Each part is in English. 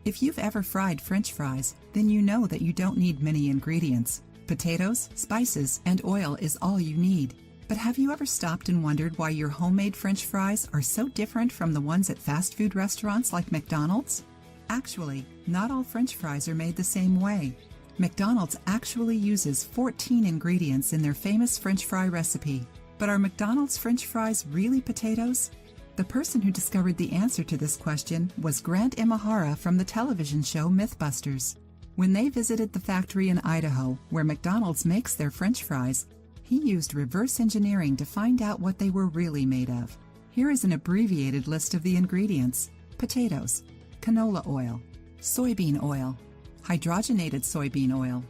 If you've ever fried French fries, then you know that you don't need many ingredients. Potatoes, spices, and oil is all you need. But have you ever stopped and wondered why your homemade French fries are so different from the ones at fast food restaurants like McDonald's? Actually, not all French fries are made the same way. McDonald's actually uses 14 ingredients in their famous French fry recipe. But are McDonald's French fries really potatoes? The person who discovered the answer to this question was Grant Imahara from the television show Mythbusters. When they visited the factory in Idaho, where McDonald's makes their French fries, he used reverse engineering to find out what they were really made of. Here is an abbreviated list of the ingredients: potatoes, canola oil, soybean oil, hydrogenated soybean oil,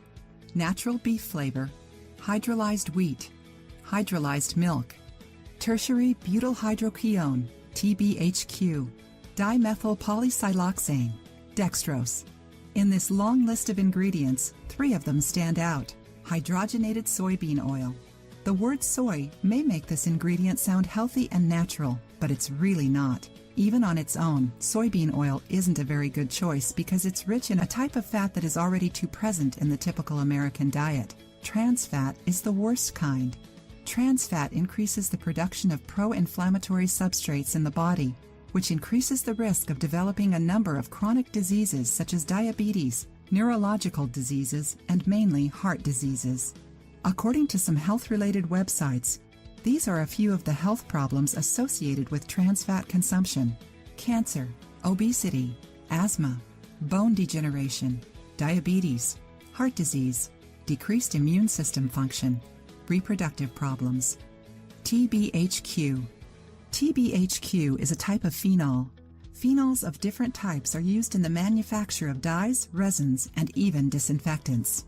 natural beef flavor, hydrolyzed wheat, hydrolyzed milk, tertiary butyl hydroquinone, TBHQ, dimethyl polysiloxane, dextrose. In this long list of ingredients, 3 of them stand out. Hydrogenated soybean oil. The word soy may make this ingredient sound healthy and natural, but it's really not. Even on its own, soybean oil isn't a very good choice because it's rich in a type of fat that is already too present in the typical American diet. Trans fat is the worst kind. Trans fat increases the production of pro-inflammatory substrates in the body, which increases the risk of developing a number of chronic diseases such as diabetes, neurological diseases, and mainly heart diseases. According to some health-related websites, these are a few of the health problems associated with trans fat consumption: cancer, obesity, asthma, bone degeneration, diabetes, heart disease, decreased immune system function, reproductive problems. TBHQ. TBHQ is a type of phenol. Phenols of different types are used in the manufacture of dyes, resins, and even disinfectants.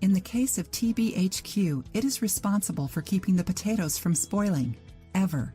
In the case of TBHQ, it is responsible for keeping the potatoes from spoiling, ever.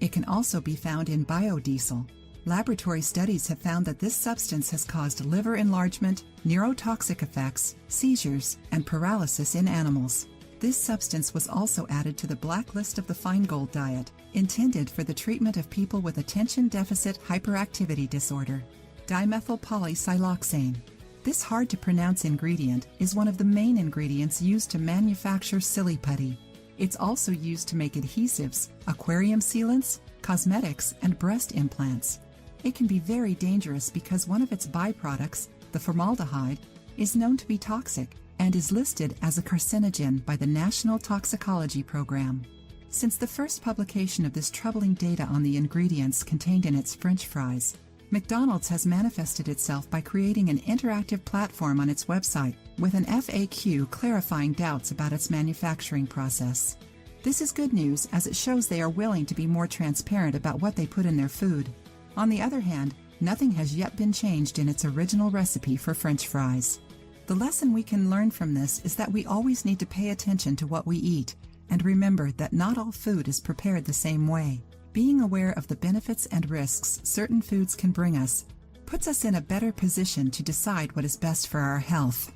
It can also be found in biodiesel. Laboratory studies have found that this substance has caused liver enlargement, neurotoxic effects, seizures, and paralysis in animals. This substance was also added to the black list of the Feingold diet, intended for the treatment of people with attention deficit hyperactivity disorder. Dimethyl polysiloxane. This hard-to-pronounce ingredient is one of the main ingredients used to manufacture silly putty. It's also used to make adhesives, aquarium sealants, cosmetics, and breast implants. It can be very dangerous because one of its byproducts, the formaldehyde, is known to be toxic and is listed as a carcinogen by the National Toxicology Program. Since the first publication of this troubling data on the ingredients contained in its French fries, McDonald's has manifested itself by creating an interactive platform on its website with an FAQ clarifying doubts about its manufacturing process. This is good news as it shows they are willing to be more transparent about what they put in their food. On the other hand, nothing has yet been changed in its original recipe for French fries. The lesson we can learn from this is that we always need to pay attention to what we eat and remember that not all food is prepared the same way. Being aware of the benefits and risks certain foods can bring us puts us in a better position to decide what is best for our health.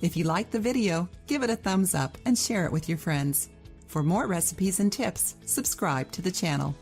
If you liked the video, give it a thumbs up and share it with your friends. For more recipes and tips, subscribe to the channel.